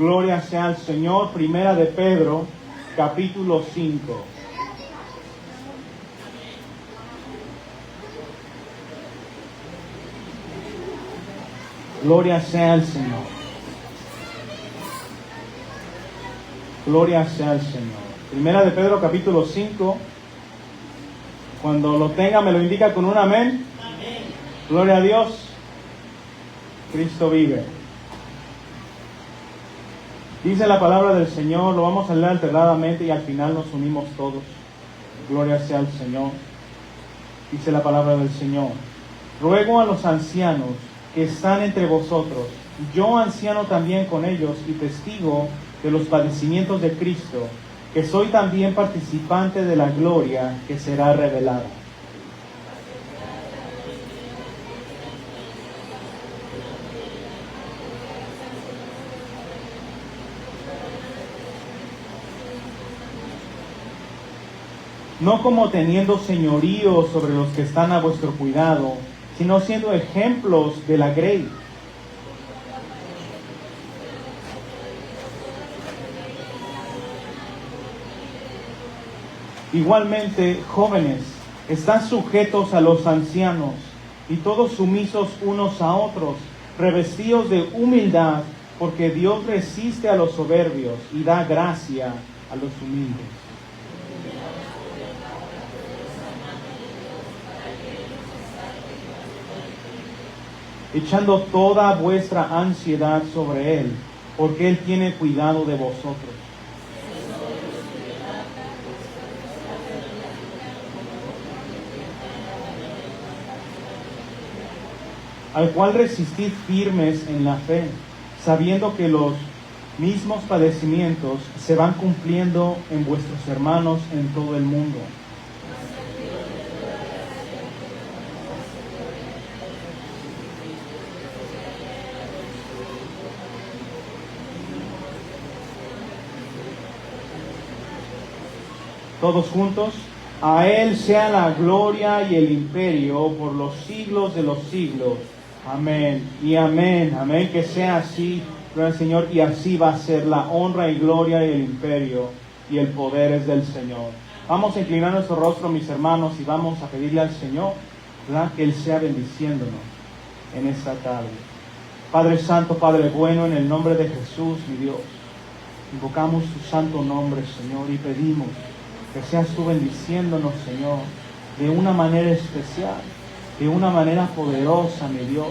Gloria sea al Señor. Primera de Pedro, capítulo 5. Gloria sea al Señor. Gloria sea al Señor. Primera de Pedro, capítulo 5. Cuando lo tenga, me lo indica con un amén. Amén. Gloria a Dios. Cristo vive. Dice la palabra del Señor, lo vamos a leer alternadamente y al final nos unimos todos. Gloria sea al Señor. Dice la palabra del Señor. Ruego a los ancianos que están entre vosotros, yo anciano también con ellos y testigo de los padecimientos de Cristo, que soy también participante de la gloria que será revelada. No como teniendo señorío sobre los que están a vuestro cuidado, sino siendo ejemplos de la grey. Igualmente, jóvenes, están sujetos a los ancianos, y todos sumisos unos a otros, revestidos de humildad, porque Dios resiste a los soberbios y da gracia a los humildes. Echando toda vuestra ansiedad sobre Él, porque Él tiene cuidado de vosotros. Al cual resistid firmes en la fe, sabiendo que los mismos padecimientos se van cumpliendo en vuestros hermanos en todo el mundo. Todos juntos, a Él sea la gloria y el imperio por los siglos de los siglos. Amén y amén. Amén, que sea así, gloria al Señor, y así va a ser la honra y gloria y el imperio y el poder es del Señor. Vamos a inclinar nuestro rostro, mis hermanos, y vamos a pedirle al Señor, ¿verdad?, que Él sea bendiciéndonos en esta tarde. Padre Santo, Padre bueno, en el nombre de Jesús, mi Dios, invocamos tu santo nombre, Señor, y pedimos que seas tú bendiciéndonos, Señor, de una manera especial, de una manera poderosa, mi Dios,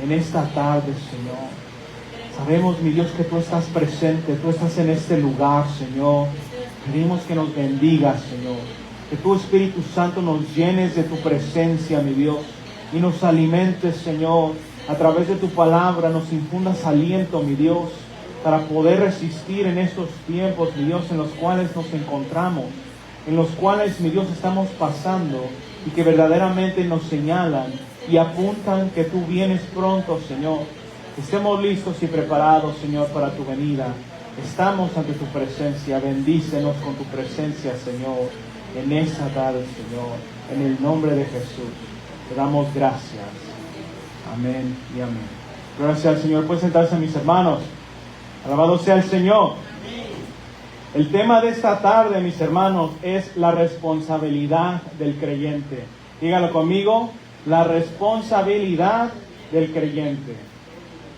en esta tarde, Señor. Sabemos, mi Dios, que tú estás presente, tú estás en este lugar, Señor. Pedimos que nos bendigas, Señor, que tu Espíritu Santo nos llenes de tu presencia, mi Dios, y nos alimentes, Señor, a través de tu palabra, nos infundas aliento, mi Dios, para poder resistir en estos tiempos, mi Dios, en los cuales nos encontramos, en los cuales, mi Dios, estamos pasando y que verdaderamente nos señalan y apuntan que tú vienes pronto, Señor. Estemos listos y preparados, Señor, para tu venida. Estamos ante tu presencia. Bendícenos con tu presencia, Señor, en esta tarde, Señor. En el nombre de Jesús, te damos gracias. Amén y amén. Gracias al Señor. Pueden sentarse, mis hermanos. Alabado sea el Señor. El tema de esta tarde, mis hermanos, es la responsabilidad del creyente. Dígalo conmigo, la responsabilidad del creyente.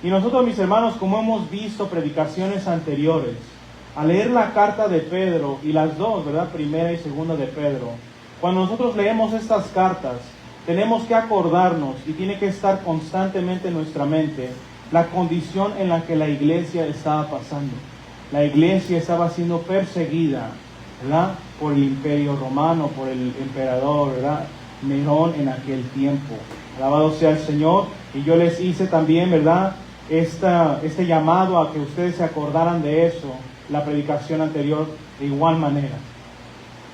Y nosotros, mis hermanos, como hemos visto predicaciones anteriores, al leer la carta de Pedro y las dos, ¿verdad?, primera y segunda de Pedro, cuando nosotros leemos estas cartas, tenemos que acordarnos y tiene que estar constantemente en nuestra mente la condición en la que la iglesia estaba pasando. La iglesia estaba siendo perseguida, ¿verdad?, por el imperio romano, por el emperador, ¿verdad?, Nerón en aquel tiempo. Alabado sea el Señor. Y yo les hice también, ¿verdad?, este llamado a que ustedes se acordaran de eso, la predicación anterior, de igual manera.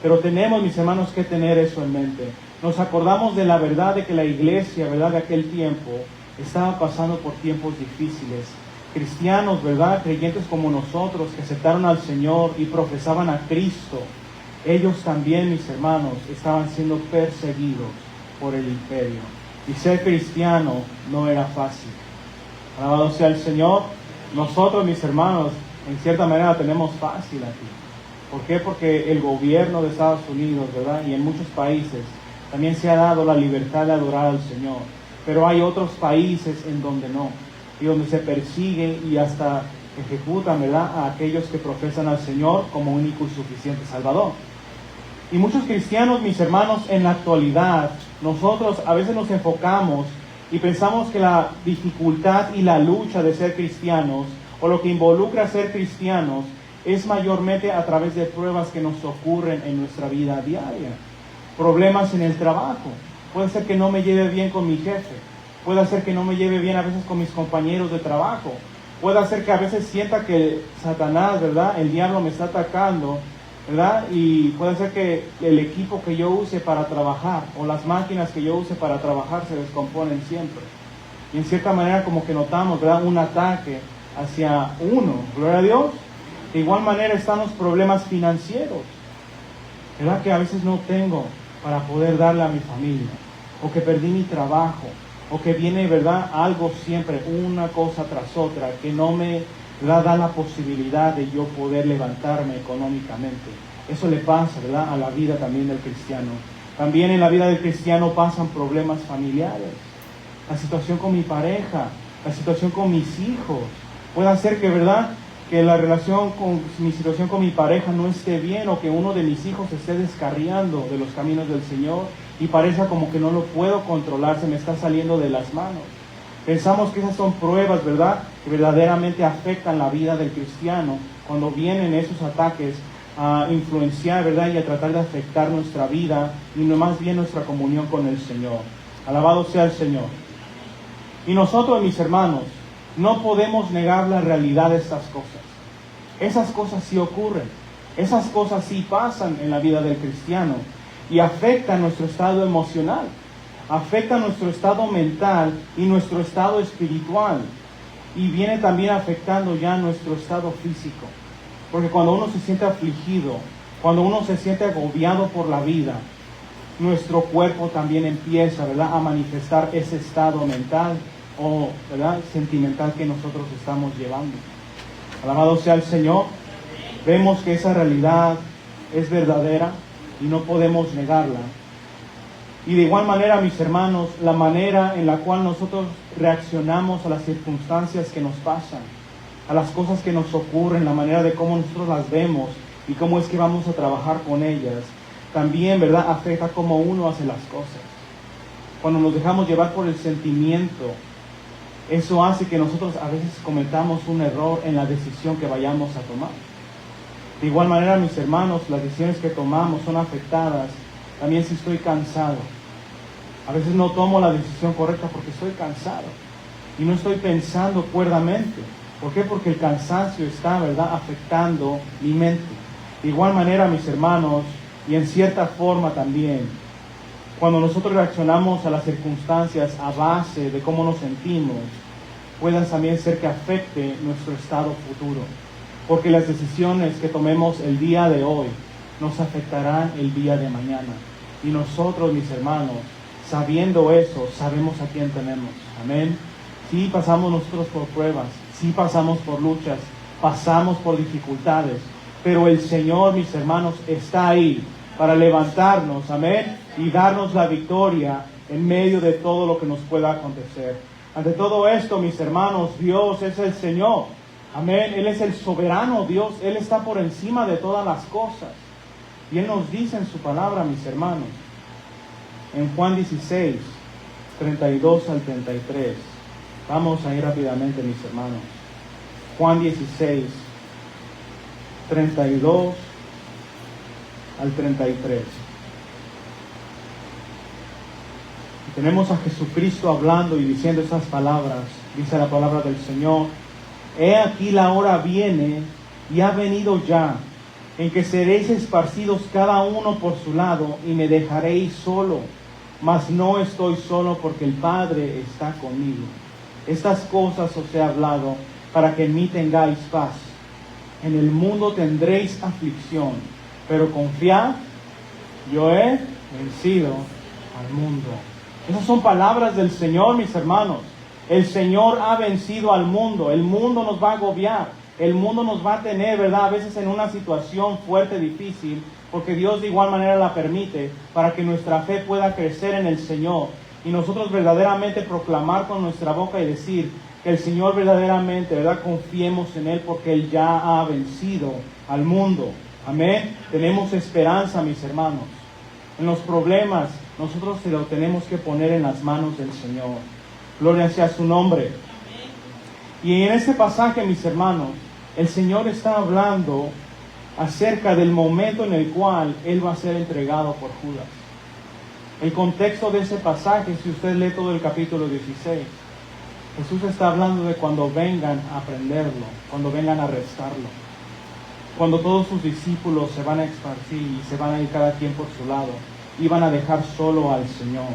Pero tenemos, mis hermanos, que tener eso en mente. Nos acordamos de la verdad de que la iglesia, ¿verdad?, de aquel tiempo estaba pasando por tiempos difíciles. Cristianos, ¿verdad?, creyentes como nosotros, que aceptaron al Señor y profesaban a Cristo, ellos también, mis hermanos, estaban siendo perseguidos por el imperio. Y ser cristiano no era fácil. Alabado sea el Señor. Nosotros, mis hermanos, en cierta manera la tenemos fácil aquí. ¿Por qué? Porque el gobierno de Estados Unidos, ¿verdad? Y en muchos países también se ha dado la libertad de adorar al Señor. Pero hay otros países en donde no, y donde se persigue y hasta ejecutan, ¿verdad?, a aquellos que profesan al Señor como único y suficiente Salvador. Y muchos cristianos, mis hermanos, en la actualidad, nosotros a veces nos enfocamos y pensamos que la dificultad y la lucha de ser cristianos, o lo que involucra ser cristianos, es mayormente a través de pruebas que nos ocurren en nuestra vida diaria. Problemas en el trabajo. Puede ser que no me lleve bien con mi jefe. Puede ser que no me lleve bien a veces con mis compañeros de trabajo. Puede ser que a veces sienta que Satanás, ¿verdad?, el diablo me está atacando, ¿verdad? Y puede ser que el equipo que yo use para trabajar o las máquinas que yo use para trabajar se descomponen siempre. Y en cierta manera como que notamos, ¿verdad?, un ataque hacia uno. Gloria a Dios. De igual manera están los problemas financieros, ¿verdad?, que a veces no tengo para poder darle a mi familia, o que perdí mi trabajo, o que viene, ¿verdad?, algo siempre, una cosa tras otra, que no me da la posibilidad de yo poder levantarme económicamente. Eso le pasa, ¿verdad?, a la vida también del cristiano. También en la vida del cristiano pasan problemas familiares, la situación con mi pareja, la situación con mis hijos. Puede ser que, ¿verdad?, que la relación con mi situación con mi pareja no esté bien, o que uno de mis hijos esté descarriando de los caminos del Señor y parezca como que no lo puedo controlar, se me está saliendo de las manos. Pensamos que esas son pruebas, ¿verdad?, que verdaderamente afectan la vida del cristiano cuando vienen esos ataques a influenciar, ¿verdad?, y a tratar de afectar nuestra vida y no más bien nuestra comunión con el Señor. Alabado sea el Señor. Y nosotros, mis hermanos, no podemos negar la realidad de estas cosas. Esas cosas sí ocurren. Esas cosas sí pasan en la vida del cristiano y afectan nuestro estado emocional, afectan nuestro estado mental y nuestro estado espiritual. Y viene también afectando ya nuestro estado físico. Porque cuando uno se siente afligido, cuando uno se siente agobiado por la vida, nuestro cuerpo también empieza, ¿verdad?, a manifestar ese estado mental o, ¿verdad?, sentimental que nosotros estamos llevando. Alabado sea el Señor. Vemos que esa realidad es verdadera y no podemos negarla. Y de igual manera, mis hermanos, la manera en la cual nosotros reaccionamos a las circunstancias que nos pasan, a las cosas que nos ocurren, la manera de cómo nosotros las vemos y cómo es que vamos a trabajar con ellas, también, ¿verdad?, afecta cómo uno hace las cosas. Cuando nos dejamos llevar por el sentimiento, eso hace que nosotros a veces cometamos un error en la decisión que vayamos a tomar. De igual manera, mis hermanos, las decisiones que tomamos son afectadas también si estoy cansado. A veces no tomo la decisión correcta porque estoy cansado y no estoy pensando cuerdamente. ¿Por qué? Porque el cansancio está, ¿verdad?, afectando mi mente. De igual manera, mis hermanos, y en cierta forma también, cuando nosotros reaccionamos a las circunstancias a base de cómo nos sentimos, puedan también ser que afecte nuestro estado futuro. Porque las decisiones que tomemos el día de hoy nos afectarán el día de mañana. Y nosotros, mis hermanos, sabiendo eso, sabemos a quién tenemos. Amén. Sí pasamos nosotros por pruebas, sí pasamos por luchas, pasamos por dificultades, pero el Señor, mis hermanos, está ahí para levantarnos, amén, y darnos la victoria en medio de todo lo que nos pueda acontecer. Ante todo esto, mis hermanos, Dios es el Señor, amén, Él es el soberano Dios, Él está por encima de todas las cosas. Y Él nos dice en su palabra, mis hermanos, en Juan 16, 32 al 33. Vamos a ir rápidamente, mis hermanos. Juan 16, 32 al 33. Y tenemos a Jesucristo hablando y diciendo esas palabras. Dice la palabra del Señor: He aquí la hora viene y ha venido ya, en que seréis esparcidos cada uno por su lado y me dejaréis solo. Mas no estoy solo, porque el Padre está conmigo. Estas cosas os he hablado para que en mí tengáis paz. En el mundo tendréis aflicción, pero confiad, yo he vencido al mundo. Esas son palabras del Señor, mis hermanos. El Señor ha vencido al mundo. El mundo nos va a agobiar. El mundo nos va a tener, ¿verdad? A veces en una situación fuerte, difícil, porque Dios de igual manera la permite para que nuestra fe pueda crecer en el Señor y nosotros verdaderamente proclamar con nuestra boca y decir que el Señor verdaderamente, ¿verdad? Confiemos en Él porque Él ya ha vencido al mundo. Amén. Tenemos esperanza, mis hermanos. En los problemas, nosotros se lo tenemos que poner en las manos del Señor. Gloria sea su nombre. Y en este pasaje, mis hermanos, el Señor está hablando acerca del momento en el cual Él va a ser entregado por Judas. El contexto de ese pasaje, si usted lee todo el capítulo 16, Jesús está hablando de cuando vengan a prenderlo, cuando vengan a arrestarlo, cuando todos sus discípulos se van a esparcir y se van a ir cada quien por su lado y van a dejar solo al Señor.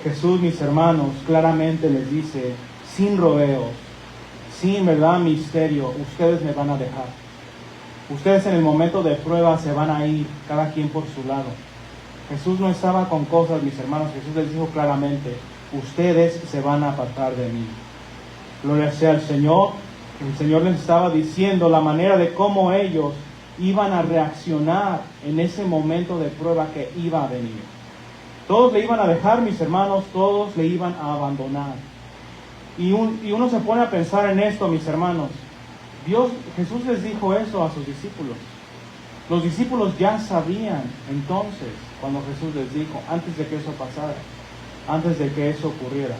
Jesús, mis hermanos, claramente les dice, sin rodeos, sin, ¿verdad?, misterio, ustedes me van a dejar. Ustedes en el momento de prueba se van a ir, cada quien por su lado. Jesús no estaba con cosas, mis hermanos. Jesús les dijo claramente, ustedes se van a apartar de mí. Gloria sea al Señor. El Señor les estaba diciendo la manera de cómo ellos iban a reaccionar en ese momento de prueba que iba a venir. Todos le iban a dejar, mis hermanos, todos le iban a abandonar. Y uno se pone a pensar en esto, mis hermanos. Jesús les dijo eso a sus discípulos. Los discípulos ya sabían entonces, cuando Jesús les dijo, antes de que eso pasara, antes de que eso ocurriera.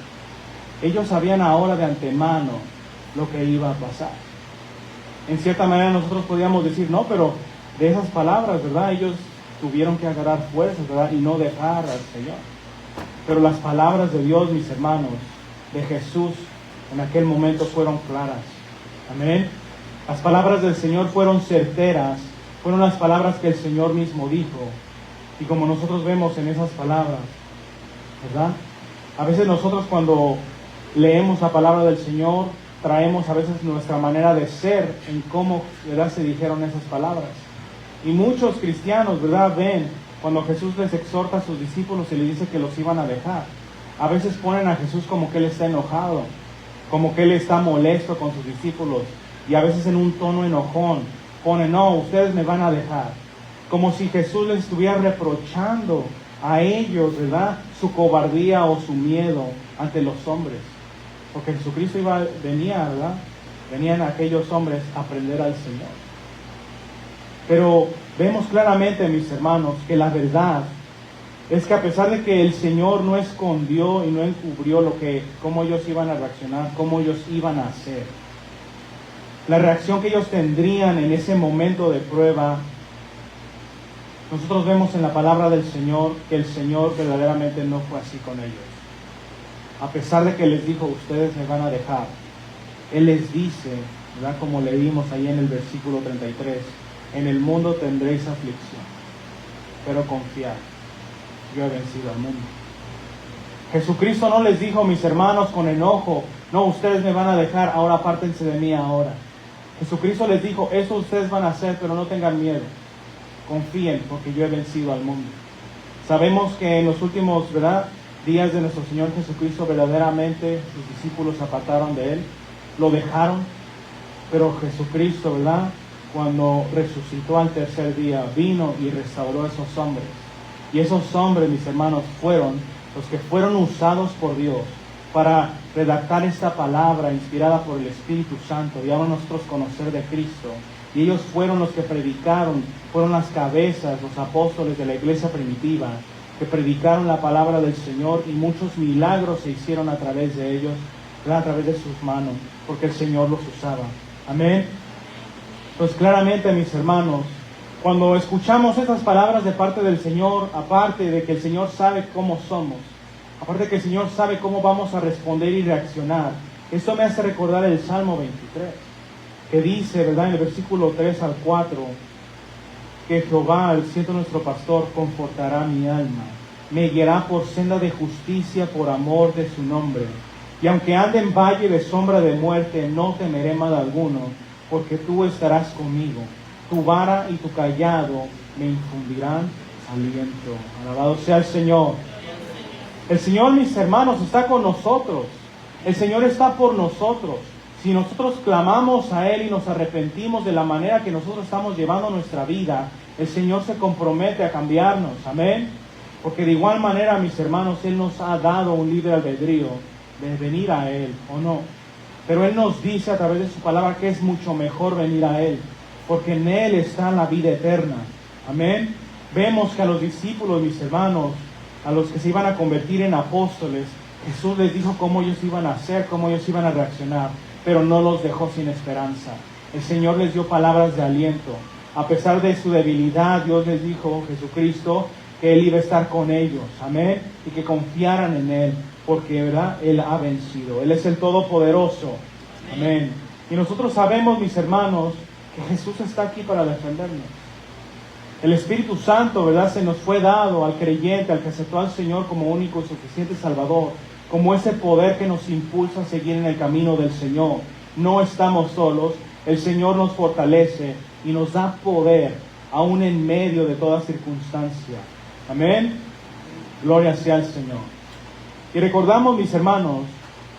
Ellos sabían ahora de antemano lo que iba a pasar. En cierta manera nosotros podíamos decir, no, pero de esas palabras, ¿verdad? Ellos tuvieron que agarrar fuerzas, ¿verdad? Y no dejar al Señor. Pero las palabras de Dios, mis hermanos, de Jesús, en aquel momento fueron claras. Amén. Las palabras del Señor fueron certeras, fueron las palabras que el Señor mismo dijo. Y como nosotros vemos en esas palabras, ¿verdad? A veces nosotros cuando leemos la palabra del Señor, traemos a veces nuestra manera de ser en cómo, ¿verdad?, se dijeron esas palabras. Y muchos cristianos, ¿verdad?, ven cuando Jesús les exhorta a sus discípulos y les dice que los iban a dejar. A veces ponen a Jesús como que Él está enojado, como que Él está molesto con sus discípulos. Y a veces en un tono enojón ponen, no, ustedes me van a dejar. Como si Jesús les estuviera reprochando a ellos, ¿verdad?, su cobardía o su miedo ante los hombres. Porque Jesucristo venía, ¿verdad? Venían aquellos hombres a aprender al Señor. Pero vemos claramente, mis hermanos, que la verdad es que a pesar de que el Señor no escondió y no encubrió cómo ellos iban a reaccionar, cómo ellos iban a hacer, la reacción que ellos tendrían en ese momento de prueba, nosotros vemos en la palabra del Señor que el Señor verdaderamente no fue así con ellos. A pesar de que les dijo, ustedes me van a dejar, Él les dice, ¿verdad?, como leímos ahí en el versículo 33, en el mundo tendréis aflicción, pero confiad, yo he vencido al mundo. Jesucristo no les dijo, mis hermanos, con enojo, no, ustedes me van a dejar, ahora apártense de mí ahora. Jesucristo les dijo, eso ustedes van a hacer, pero no tengan miedo. Confíen, porque yo he vencido al mundo. Sabemos que en los últimos, ¿verdad?, días de nuestro Señor Jesucristo, verdaderamente sus discípulos se apartaron de Él, lo dejaron, pero Jesucristo, ¿verdad?, cuando resucitó al tercer día, vino y restauró a esos hombres. Y esos hombres, mis hermanos, fueron los que fueron usados por Dios para redactar esta palabra inspirada por el Espíritu Santo y ahora nosotros conocer de Cristo. Y ellos fueron los que predicaron, fueron las cabezas, los apóstoles de la iglesia primitiva, que predicaron la palabra del Señor y muchos milagros se hicieron a través de ellos, a través de sus manos, porque el Señor los usaba. Amén. Pues claramente, mis hermanos, cuando escuchamos estas palabras de parte del Señor, aparte de que el Señor sabe cómo somos, aparte de que el Señor sabe cómo vamos a responder y reaccionar, esto me hace recordar el Salmo 23, que dice, ¿verdad?, en el versículo 3 al 4, que Jehová, siendo nuestro pastor, confortará mi alma, me guiará por senda de justicia por amor de su nombre. Y aunque ande en valle de sombra de muerte, no temeré mal alguno, porque tú estarás conmigo. Tu vara y tu callado me infundirán aliento. Alabado sea el Señor. El Señor, mis hermanos, está con nosotros. El Señor está por nosotros. Si nosotros clamamos a Él y nos arrepentimos de la manera que nosotros estamos llevando nuestra vida, el Señor se compromete a cambiarnos. Amén. Porque de igual manera, mis hermanos, Él nos ha dado un libre albedrío de venir a Él o no. Pero Él nos dice a través de su palabra que es mucho mejor venir a Él, porque en Él está la vida eterna. Amén. Vemos que a los discípulos, mis hermanos, a los que se iban a convertir en apóstoles, Jesús les dijo cómo ellos iban a hacer, cómo ellos iban a reaccionar, pero no los dejó sin esperanza. El Señor les dio palabras de aliento. A pesar de su debilidad, Dios les dijo, Jesucristo, que Él iba a estar con ellos. Amén. Y que confiaran en Él, porque ¿verdad? Él ha vencido. Él es el Todopoderoso. Amén. Y nosotros sabemos, mis hermanos, que Jesús está aquí para defendernos. El Espíritu Santo, ¿verdad?, se nos fue dado al creyente, al que aceptó al Señor como único y suficiente Salvador, como ese poder que nos impulsa a seguir en el camino del Señor. No estamos solos, el Señor nos fortalece y nos da poder, aún en medio de toda circunstancia. Amén. Gloria sea al Señor. Y recordamos, mis hermanos,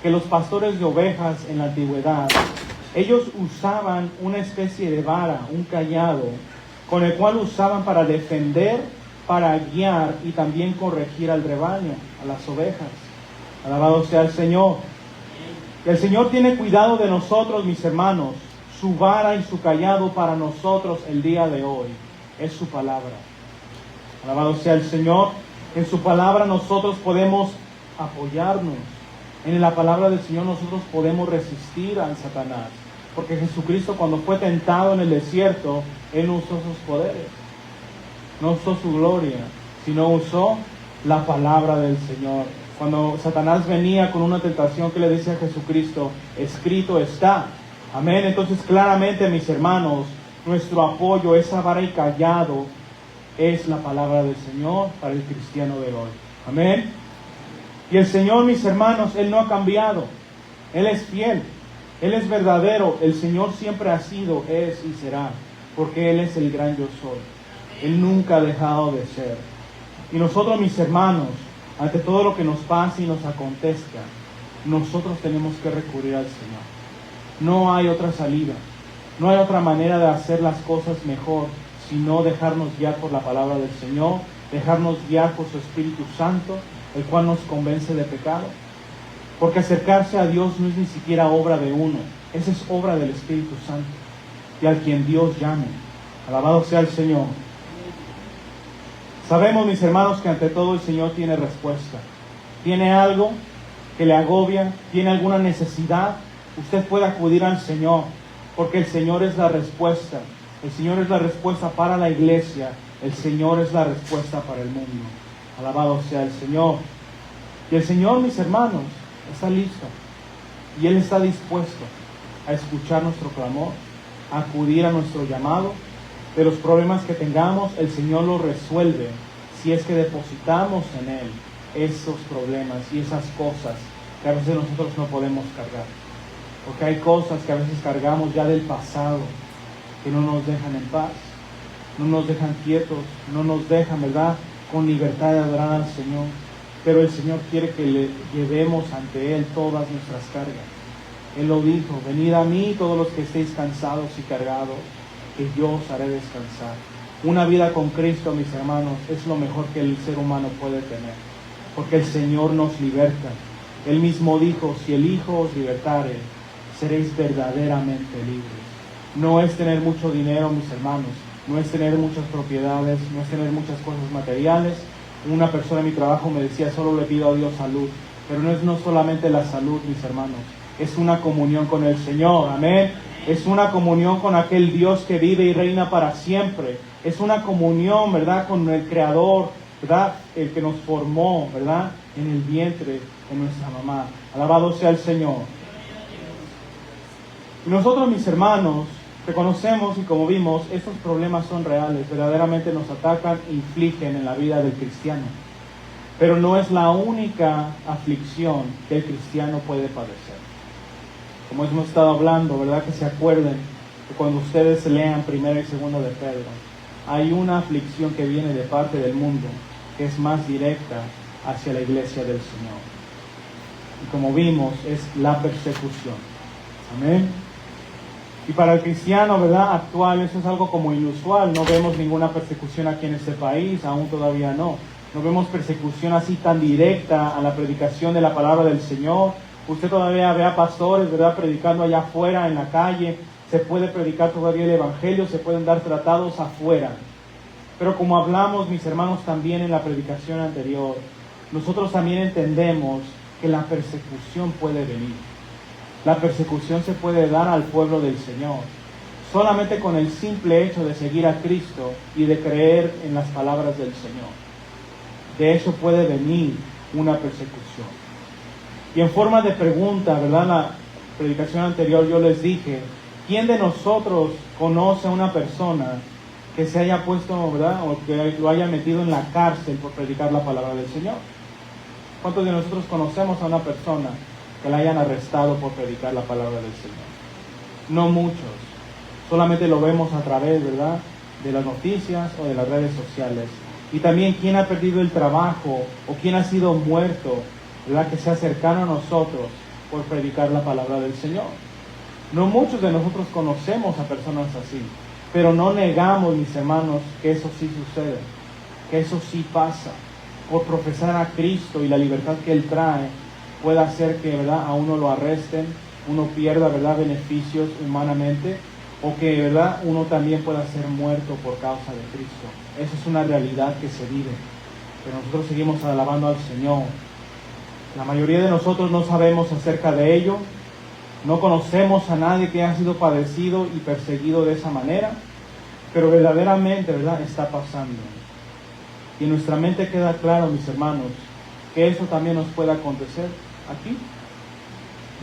que los pastores de ovejas en la antigüedad, ellos usaban una especie de vara, un cayado, con el cual usaban para defender, para guiar y también corregir al rebaño, a las ovejas. Alabado sea el Señor. El Señor tiene cuidado de nosotros, mis hermanos. Su vara y su cayado para nosotros el día de hoy es su palabra. Alabado sea el Señor. En su palabra nosotros podemos apoyarnos. En la palabra del Señor nosotros podemos resistir al Satanás. Porque Jesucristo, cuando fue tentado en el desierto, Él no usó sus poderes, no usó su gloria, sino usó la palabra del Señor. Cuando Satanás venía con una tentación, que le decía a Jesucristo, escrito está. Amén. Entonces, claramente, mis hermanos, nuestro apoyo, esa vara y cayado, es la palabra del Señor para el cristiano de hoy. Amén. Y el Señor, mis hermanos, Él no ha cambiado. Él es fiel. Él es verdadero. El Señor siempre ha sido, es y será. Porque Él es el gran yo soy. Él nunca ha dejado de ser. Y nosotros, mis hermanos, ante todo lo que nos pasa y nos acontezca, nosotros tenemos que recurrir al Señor. No hay otra salida. No hay otra manera de hacer las cosas mejor, sino dejarnos guiar por la palabra del Señor, dejarnos guiar por su Espíritu Santo, el cual nos convence de pecado. Porque acercarse a Dios no es ni siquiera obra de uno, esa es obra del Espíritu Santo, y al quien Dios llame. Alabado sea el Señor. Sabemos, mis hermanos, que ante todo el Señor tiene respuesta. Tiene algo que le agobia, tiene alguna necesidad, usted puede acudir al Señor, porque el Señor es la respuesta. El Señor es la respuesta para la iglesia, el Señor es la respuesta para el mundo. Alabado sea el Señor. Y el Señor, mis hermanos, está listo. Y Él está dispuesto a escuchar nuestro clamor, a acudir a nuestro llamado. De los problemas que tengamos, el Señor los resuelve si es que depositamos en Él esos problemas y esas cosas que a veces nosotros no podemos cargar. Porque hay cosas que a veces cargamos ya del pasado que no nos dejan en paz, no nos dejan quietos, no nos dejan, ¿verdad?, con libertad de adorar al Señor. Pero el Señor quiere que le llevemos ante Él todas nuestras cargas. Él lo dijo: venid a mí todos los que estéis cansados y cargados, que yo os haré descansar. Una vida con Cristo, mis hermanos, es lo mejor que el ser humano puede tener, porque el Señor nos liberta. Él mismo dijo: si el Hijo os libertare, seréis verdaderamente libres. No es tener mucho dinero, mis hermanos, no es tener muchas propiedades, no es tener muchas cosas materiales. Una persona en mi trabajo me decía: solo le pido a Dios salud. Pero no solamente la salud, mis hermanos, es una comunión con el Señor. Amén. Es una comunión con aquel Dios que vive y reina para siempre. Es una comunión, ¿verdad?, con el Creador, ¿verdad?, el que nos formó, ¿verdad?, en el vientre de nuestra mamá. Alabado sea el Señor. Y nosotros, mis hermanos, reconocemos y como vimos, estos problemas son reales, verdaderamente nos atacan e infligen en la vida del cristiano. Pero no es la única aflicción que el cristiano puede padecer. Como hemos estado hablando, ¿verdad?, que se acuerden que cuando ustedes lean 1 y 2 de Pedro, hay una aflicción que viene de parte del mundo, que es más directa hacia la iglesia del Señor. Y como vimos, es la persecución. Amén. Y para el cristiano, ¿verdad?, actual, eso es algo como inusual. No vemos ninguna persecución aquí en este país, aún todavía no. No vemos persecución así tan directa a la predicación de la palabra del Señor. Usted todavía ve a pastores, ¿verdad?, predicando allá afuera en la calle. Se puede predicar todavía el Evangelio, se pueden dar tratados afuera. Pero como hablamos, mis hermanos, también en la predicación anterior, nosotros también entendemos que la persecución puede venir. La persecución se puede dar al pueblo del Señor, solamente con el simple hecho de seguir a Cristo y de creer en las palabras del Señor. De eso puede venir una persecución. Y en forma de pregunta, ¿verdad?, en la predicación anterior yo les dije, ¿quién de nosotros conoce a una persona que se haya puesto, ¿verdad?, o que lo haya metido en la cárcel por predicar la palabra del Señor? ¿Cuántos de nosotros conocemos a una persona que la hayan arrestado por predicar la palabra del Señor? No muchos. Solamente lo vemos a través, ¿verdad?, de las noticias o de las redes sociales. Y también quién ha perdido el trabajo o quién ha sido muerto, ¿verdad?, que se acercaron a nosotros por predicar la palabra del Señor. No muchos de nosotros conocemos a personas así, pero no negamos, mis hermanos, que eso sí sucede, que eso sí pasa. Por profesar a Cristo y la libertad que Él trae, puede hacer que, ¿verdad?, a uno lo arresten, uno pierda, ¿verdad?, beneficios humanamente, o que, ¿verdad?, uno también pueda ser muerto por causa de Cristo. Eso es una realidad que se vive, pero nosotros seguimos alabando al Señor. La mayoría de nosotros no sabemos acerca de ello, no conocemos a nadie que haya sido padecido y perseguido de esa manera, pero verdaderamente, ¿verdad?, está pasando. Y en nuestra mente queda claro, mis hermanos, que eso también nos puede acontecer aquí.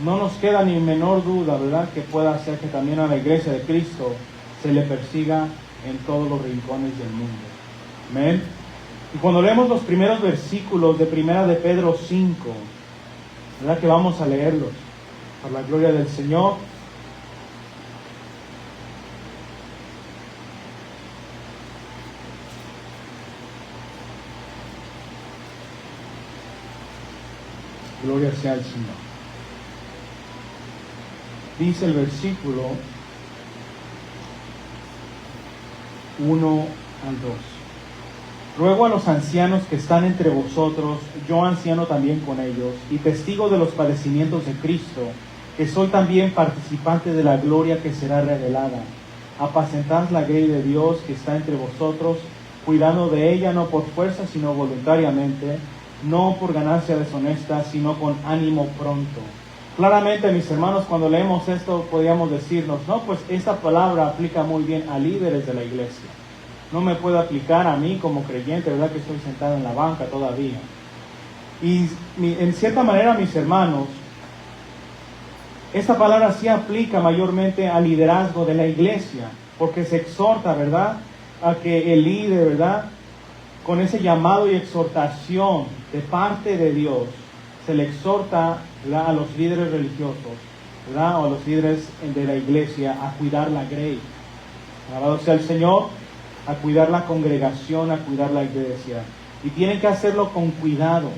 No nos queda ni menor duda, ¿verdad?, que pueda hacer que también a la iglesia de Cristo se le persiga en todos los rincones del mundo. Amén. Y cuando leemos los primeros versículos de 1 de Pedro 5, ¿verdad?, que vamos a leerlos por la gloria del Señor. Gloria sea al Señor. Dice el versículo 1 al 2. Ruego a los ancianos que están entre vosotros, yo anciano también con ellos, y testigo de los padecimientos de Cristo, que soy también participante de la gloria que será revelada. Apacentad la grey de Dios que está entre vosotros, cuidando de ella no por fuerza, sino voluntariamente, no por ganancia deshonesta, sino con ánimo pronto. Claramente, mis hermanos, cuando leemos esto, podríamos decirnos, no, pues esta palabra aplica muy bien a líderes de la iglesia. No me puede aplicar a mí como creyente, ¿verdad?, que estoy sentado en la banca todavía. Y en cierta manera, mis hermanos, esta palabra sí aplica mayormente al liderazgo de la iglesia, porque se exhorta, ¿verdad?, a que el líder, ¿verdad?, con ese llamado y exhortación de parte de Dios, se le exhorta, ¿verdad?, a los líderes religiosos, ¿verdad?, o a los líderes de la iglesia a cuidar la grey. Alabado sea el Señor, a cuidar la congregación, a cuidar la iglesia. Y tienen que hacerlo con cuidado,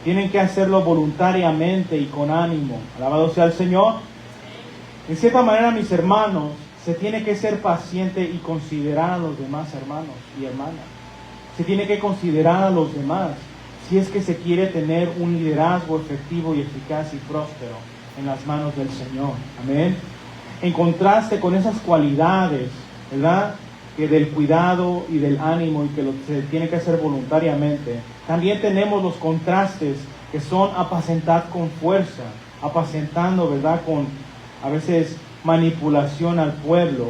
tienen que hacerlo voluntariamente y con ánimo. Alabado sea el Señor. En cierta manera, mis hermanos, se tiene que ser paciente y considerar a los demás hermanos y hermanas. Se tiene que considerar a los demás si es que se quiere tener un liderazgo efectivo y eficaz y próspero en las manos del Señor. Amén. En contraste con esas cualidades, ¿verdad?, que del cuidado y del ánimo y que se tiene que hacer voluntariamente, también tenemos los contrastes que son apacentar con fuerza, apacentando, ¿verdad?, con a veces manipulación al pueblo,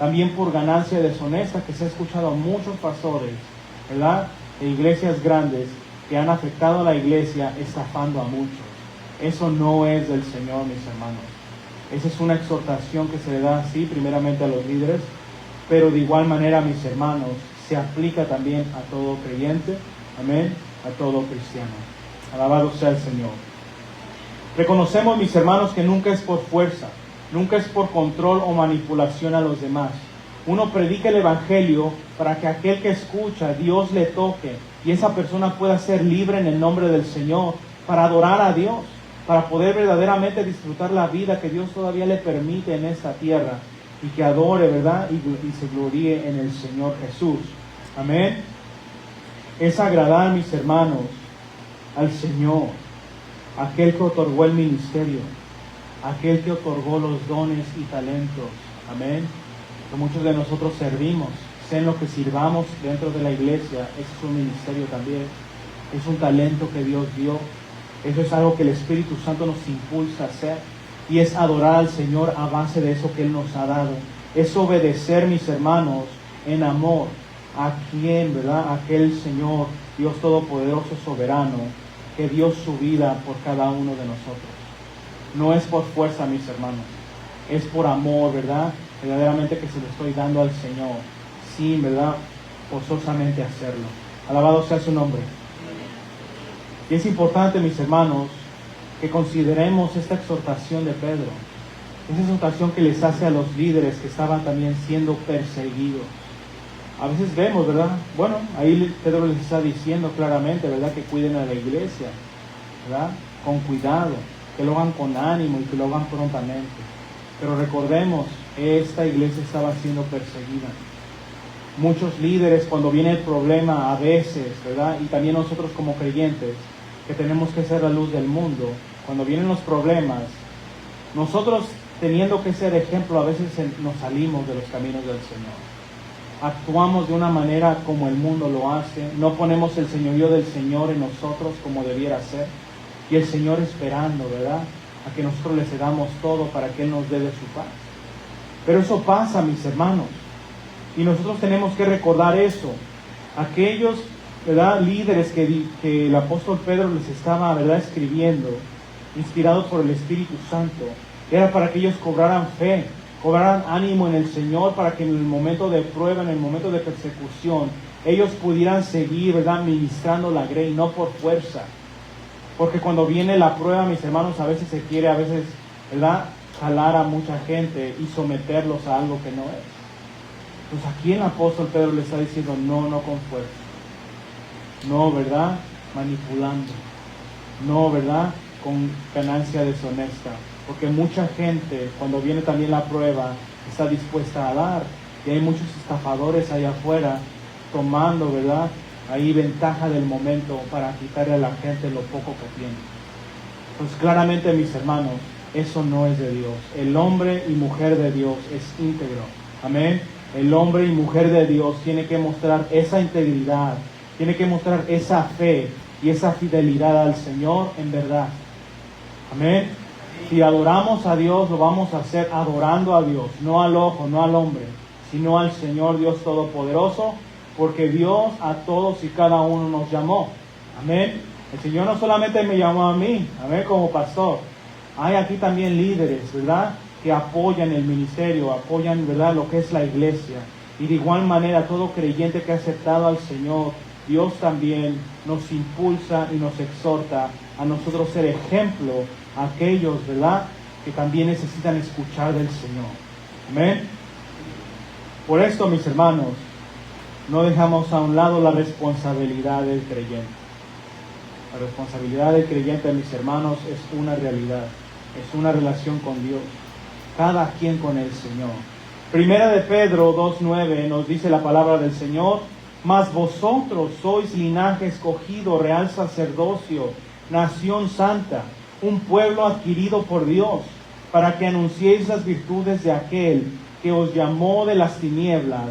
también por ganancia deshonesta, que se ha escuchado a muchos pastores, ¿verdad?, de iglesias grandes que han afectado a la iglesia estafando a muchos. Eso no es del Señor, mis hermanos. Esa es una exhortación que se le da así primeramente a los líderes, pero de igual manera, mis hermanos, se aplica también a todo creyente, amén, a todo cristiano. Alabado sea el Señor. Reconocemos, mis hermanos, que nunca es por fuerza, nunca es por control o manipulación a los demás. Uno predica el Evangelio para que aquel que escucha, Dios le toque y esa persona pueda ser libre en el nombre del Señor para adorar a Dios. para poder verdaderamente disfrutar la vida que Dios todavía le permite en esta tierra y que adore, ¿verdad? Y se gloríe en el Señor Jesús. Amén. Es agradar, mis hermanos, al Señor, aquel que otorgó el ministerio, aquel que otorgó los dones y talentos. Amén. Que muchos de nosotros servimos, sea en lo que sirvamos dentro de la iglesia, ese es un ministerio también, es un talento que Dios dio, eso es algo que el Espíritu Santo nos impulsa a hacer, y es adorar al Señor a base de eso que Él nos ha dado, es obedecer, mis hermanos, en amor a quien, ¿verdad? Aquel Señor, Dios Todopoderoso, soberano, que dio su vida por cada uno de nosotros. No es por fuerza, mis hermanos, es por amor, ¿verdad? Verdaderamente que se lo estoy dando al Señor, sin, ¿verdad?, forzosamente hacerlo. Alabado sea su nombre. Y es importante, mis hermanos, que consideremos esta exhortación de Pedro, esa exhortación que les hace a los líderes que estaban también siendo perseguidos. A veces vemos, ¿verdad? Bueno, ahí Pedro les está diciendo claramente, ¿verdad?, que cuiden a la iglesia, ¿verdad?, con cuidado, que lo hagan con ánimo y que lo hagan prontamente. Pero recordemos, esta iglesia estaba siendo perseguida. Muchos líderes, cuando viene el problema, a veces, ¿verdad?, y también nosotros como creyentes, que tenemos que ser la luz del mundo, cuando vienen los problemas, nosotros teniendo que ser ejemplo, a veces nos salimos de los caminos del Señor. Actuamos de una manera como el mundo lo hace, no ponemos el señorío del Señor en nosotros como debiera ser, y el Señor esperando, ¿verdad?, a que nosotros le cedamos todo para que Él nos dé de su paz. Pero eso pasa, mis hermanos, y nosotros tenemos que recordar eso. Aquellos, ¿verdad?, líderes que el apóstol Pedro les estaba, ¿verdad?, escribiendo, inspirados por el Espíritu Santo, era para que ellos cobraran fe, cobraran ánimo en el Señor, para que en el momento de prueba, en el momento de persecución, ellos pudieran seguir, ¿verdad?, ministrando la grey, no por fuerza. Porque cuando viene la prueba, mis hermanos, a veces se quiere, ¿verdad?, jalar a mucha gente y someterlos a algo que no es. Pues aquí el apóstol Pedro le está diciendo, no con fuerza. No, ¿verdad?, manipulando. No, ¿verdad?, con ganancia deshonesta. Porque mucha gente, cuando viene también la prueba, está dispuesta a dar. Y hay muchos estafadores allá afuera tomando, ¿verdad?, ahí ventaja del momento para quitarle a la gente lo poco que tiene. Pues claramente, mis hermanos, eso no es de Dios. El hombre y mujer de Dios es íntegro. Amén. El hombre y mujer de Dios tiene que mostrar esa integridad, tiene que mostrar esa fe y esa fidelidad al Señor en verdad. Amén. Si adoramos a Dios, lo vamos a hacer adorando a Dios, no al ojo, no al hombre, sino al Señor Dios Todopoderoso, porque Dios a todos y cada uno nos llamó. Amén. El Señor no solamente me llamó a mí, amén, como pastor. Hay aquí también líderes, ¿verdad?, que apoyan el ministerio, apoyan, ¿verdad?, lo que es la iglesia. Y de igual manera, todo creyente que ha aceptado al Señor, Dios también nos impulsa y nos exhorta a nosotros ser ejemplo a aquellos, ¿verdad?, que también necesitan escuchar del Señor. Amén. Por esto, mis hermanos, no dejamos a un lado la responsabilidad del creyente. La responsabilidad del creyente, mis hermanos, es una realidad, es una relación con Dios, cada quien con el Señor. Primera de Pedro 2:9 nos dice la palabra del Señor: mas vosotros sois linaje escogido, real sacerdocio, nación santa, un pueblo adquirido por Dios, para que anunciéis las virtudes de aquel que os llamó de las tinieblas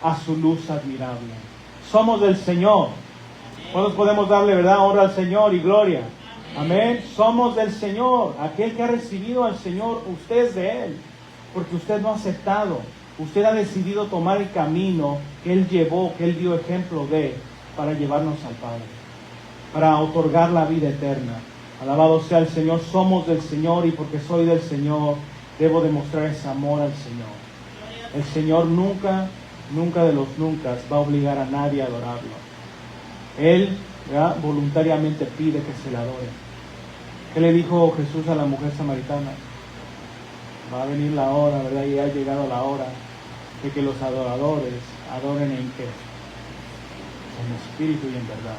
a su luz admirable. Somos del Señor. ¿Cuántos podemos darle, verdad, honra al Señor y gloria? Amén. Somos del Señor. Aquel que ha recibido al Señor, usted es de Él, porque usted no ha aceptado. Usted ha decidido tomar el camino que Él llevó, que Él dio ejemplo de, para llevarnos al Padre, para otorgar la vida eterna. Alabado sea el Señor. Somos del Señor, y porque soy del Señor, debo demostrar ese amor al Señor. El Señor nunca de los nunca va a obligar a nadie a adorarlo. Él, ¿verdad?, voluntariamente pide que se le adore. ¿Qué le dijo Jesús a la mujer samaritana? Va a venir la hora, ¿verdad?, y ha llegado la hora de que los adoradores adoren en qué, en espíritu y en verdad,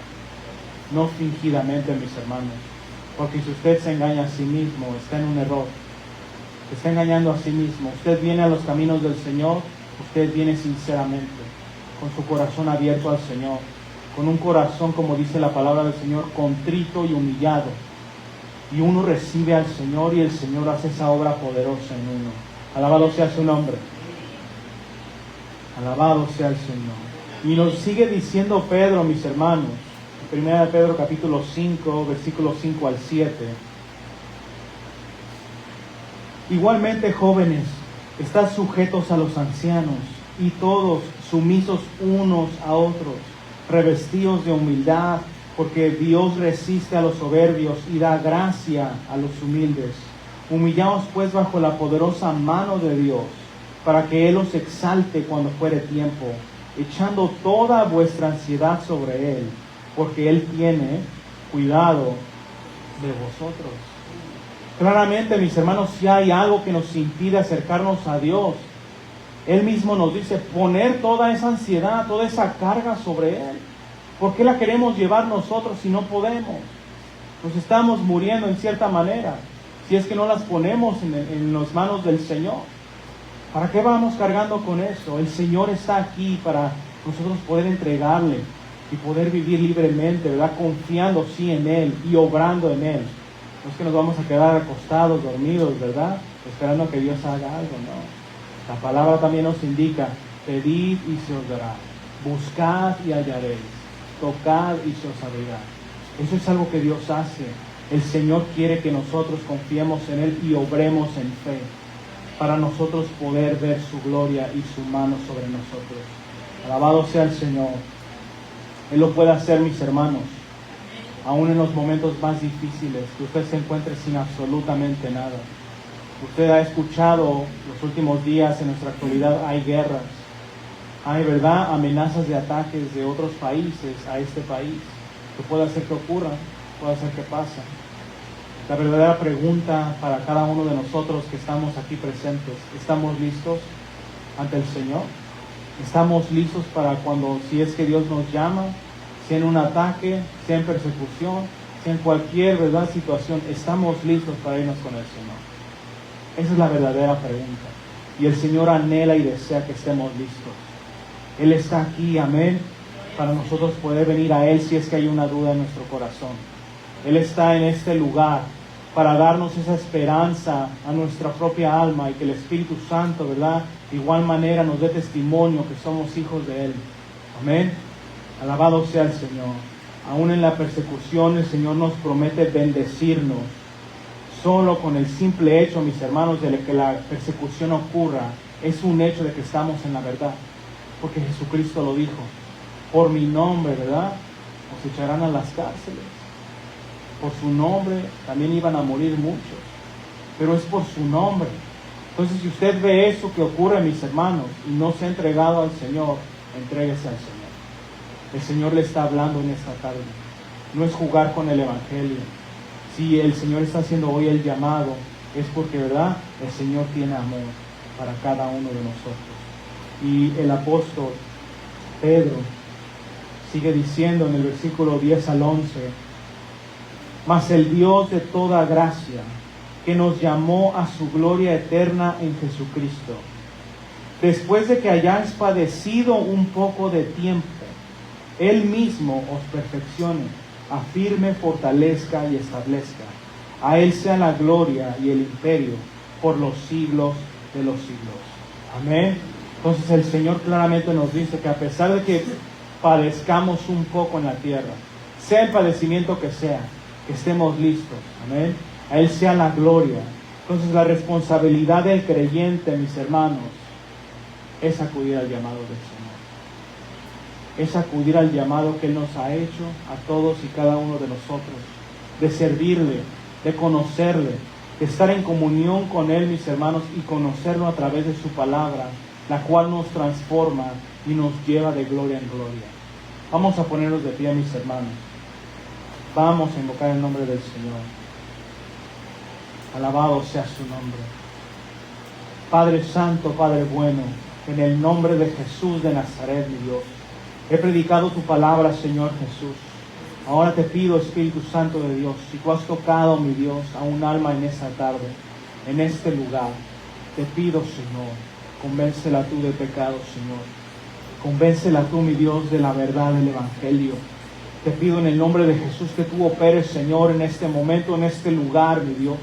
no fingidamente, mis hermanos. Porque si usted se engaña a sí mismo, está en un error. Se está engañando a sí mismo. Usted viene a los caminos del Señor, usted viene sinceramente, con su corazón abierto al Señor, con un corazón, como dice la palabra del Señor, contrito y humillado. Y uno recibe al Señor y el Señor hace esa obra poderosa en uno. Alabado sea su nombre. Alabado sea el Señor. Y nos sigue diciendo Pedro, mis hermanos, en 1 Pedro capítulo 5, versículos 5 al 7. Igualmente, jóvenes, estad sujetos a los ancianos, y todos sumisos unos a otros, revestidos de humildad, porque Dios resiste a los soberbios y da gracia a los humildes. Humillaos pues bajo la poderosa mano de Dios, para que Él os exalte cuando fuere tiempo, echando toda vuestra ansiedad sobre Él, porque Él tiene cuidado de vosotros. Claramente, mis hermanos, si hay algo que nos impide acercarnos a Dios, Él mismo nos dice poner toda esa ansiedad, toda esa carga sobre Él. ¿Por qué la queremos llevar nosotros si no podemos? Nos estamos muriendo en cierta manera, si es que no las ponemos en las manos del Señor. ¿Para qué vamos cargando con eso? El Señor está aquí para nosotros poder entregarle y poder vivir libremente, ¿verdad? Confiando sí en Él y obrando en Él. No es que nos vamos a quedar acostados, dormidos, ¿verdad? Esperando que Dios haga algo, no. La palabra también nos indica, pedid y se os dará, buscad y hallaréis, tocad y se os abrirá. Eso es algo que Dios hace. El Señor quiere que nosotros confiemos en Él y obremos en fe, para nosotros poder ver su gloria y su mano sobre nosotros. Alabado sea el Señor. Él lo puede hacer, mis hermanos, aún en los momentos más difíciles, que usted se encuentre sin absolutamente nada. Usted ha escuchado los últimos días, en nuestra actualidad hay guerras, hay, ¿verdad?, amenazas de ataques de otros países a este país, que puede hacer que ocurra, puede hacer que pase. La verdadera pregunta para cada uno de nosotros que estamos aquí presentes, ¿estamos listos ante el Señor? ¿Estamos listos para cuando, si es que Dios nos llama, sea en un ataque, sea en persecución, sea en cualquier, ¿verdad?, situación, estamos listos para irnos con el Señor? Esa es la verdadera pregunta. Y el Señor anhela y desea que estemos listos. Él está aquí, amén, para nosotros poder venir a Él si es que hay una duda en nuestro corazón. Él está en este lugar para darnos esa esperanza a nuestra propia alma y que el Espíritu Santo, ¿verdad?, de igual manera nos dé testimonio que somos hijos de Él. Amén. Alabado sea el Señor. Aún en la persecución el Señor nos promete bendecirnos. Solo con el simple hecho, mis hermanos, de que la persecución ocurra, es un hecho de que estamos en la verdad. Porque Jesucristo lo dijo. Por mi nombre, ¿verdad?, os echarán a las cárceles. Por su nombre también iban a morir muchos. Pero es por su nombre. Entonces, si usted ve eso que ocurre, mis hermanos, y no se ha entregado al Señor, entréguese al Señor. El Señor le está hablando en esta tarde. No es jugar con el Evangelio. Si el Señor está haciendo hoy el llamado, es porque, ¿verdad?, el Señor tiene amor para cada uno de nosotros. Y el apóstol Pedro sigue diciendo en el versículo 10 al 11, mas el Dios de toda gracia, que nos llamó a su gloria eterna en Jesucristo, después de que hayáis padecido un poco de tiempo, Él mismo os perfeccione, afirme, fortalezca y establezca. A Él sea la gloria y el imperio por los siglos de los siglos. Amén. Entonces el Señor claramente nos dice que a pesar de que padezcamos un poco en la tierra, sea el padecimiento que sea, que estemos listos. Amén. A Él sea la gloria. Entonces la responsabilidad del creyente, mis hermanos, es acudir al llamado del Señor. Es acudir al llamado que Él nos ha hecho a todos y cada uno de nosotros, de servirle, de conocerle, de estar en comunión con Él, mis hermanos, y conocerlo a través de su palabra, la cual nos transforma y nos lleva de gloria en gloria. Vamos a ponernos de pie, mis hermanos. Vamos a invocar el nombre del Señor. Alabado sea su nombre. Padre Santo, Padre bueno, en el nombre de Jesús de Nazaret, mi Dios, he predicado tu palabra, Señor Jesús. Ahora te pido, Espíritu Santo de Dios, si tú has tocado, mi Dios, a un alma en esta tarde, en este lugar, te pido, Señor, convéncela tú de pecado, Señor. Convéncela tú, mi Dios, de la verdad del Evangelio. Te pido en el nombre de Jesús que tú operes, Señor, en este momento, en este lugar, mi Dios,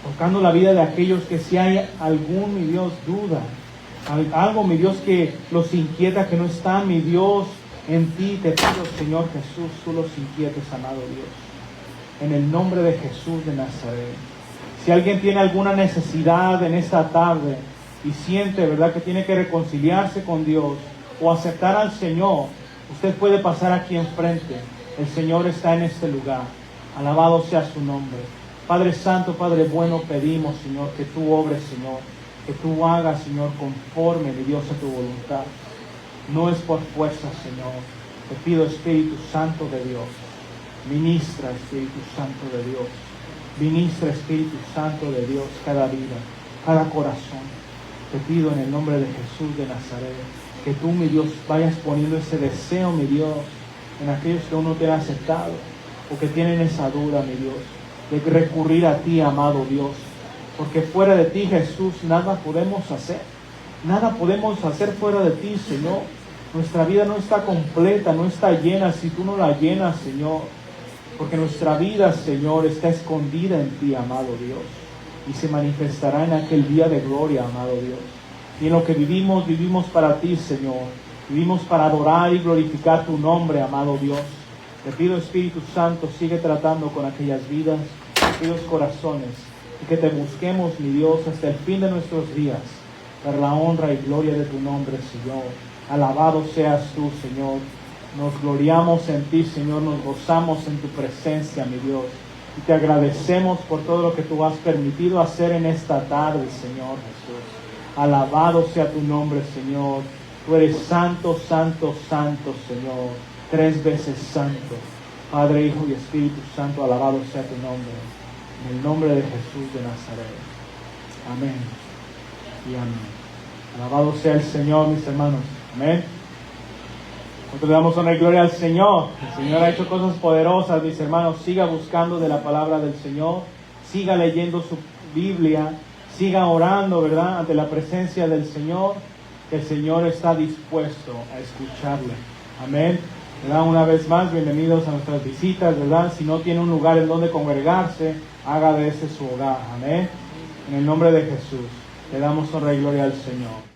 tocando la vida de aquellos que si hay algún, mi Dios, duda, algo, mi Dios, que los inquieta, que no está, mi Dios, en ti, te pido, Señor Jesús, tú los inquietes, amado Dios. En el nombre de Jesús de Nazaret. Si alguien tiene alguna necesidad en esta tarde y siente, ¿verdad?, que tiene que reconciliarse con Dios o aceptar al Señor, usted puede pasar aquí enfrente. El Señor está en este lugar. Alabado sea su nombre. Padre Santo, Padre bueno, pedimos, Señor, que tú obres, Señor, que tú hagas, Señor, conforme, mi Dios, a tu voluntad. No es por fuerza, Señor. Te pido, Espíritu Santo de Dios. Ministra, Espíritu Santo de Dios. Ministra, Espíritu Santo de Dios, cada vida, cada corazón. Te pido en el nombre de Jesús de Nazaret, que tú, mi Dios, vayas poniendo ese deseo, mi Dios, en aquellos que aún no te han aceptado o que tienen esa duda, mi Dios, de recurrir a ti, amado Dios. Porque fuera de ti, Jesús, nada podemos hacer. Nada podemos hacer fuera de ti, Señor. Nuestra vida no está completa, no está llena si tú no la llenas, Señor. Porque nuestra vida, Señor, está escondida en ti, amado Dios. Y se manifestará en aquel día de gloria, amado Dios. Y en lo que vivimos, vivimos para ti, Señor. Vivimos para adorar y glorificar tu nombre, amado Dios. Te pido, Espíritu Santo, sigue tratando con aquellas vidas, aquellos corazones. Y que te busquemos, mi Dios, hasta el fin de nuestros días. Para la honra y gloria de tu nombre, Señor. Alabado seas tú, Señor. Nos gloriamos en ti, Señor. Nos gozamos en tu presencia, mi Dios. Y te agradecemos por todo lo que tú has permitido hacer en esta tarde, Señor Jesús. Alabado sea tu nombre, Señor. Tú eres santo, santo, santo, Señor. 3 veces santo. Padre, Hijo y Espíritu Santo, alabado sea tu nombre. En el nombre de Jesús de Nazaret. Amén. Y amén. Alabado sea el Señor, mis hermanos. Amén. Nosotros le damos honra y gloria al Señor. El Señor ha hecho cosas poderosas, mis hermanos. Siga buscando de la palabra del Señor. Siga leyendo su Biblia. Siga orando, ¿verdad?, ante la presencia del Señor. Que el Señor está dispuesto a escucharle. Amén. ¿Verdad? Una vez más, bienvenidos a nuestras visitas, ¿verdad? Si no tiene un lugar en donde congregarse, haga de ese su hogar. Amén. En el nombre de Jesús, le damos honra y gloria al Señor.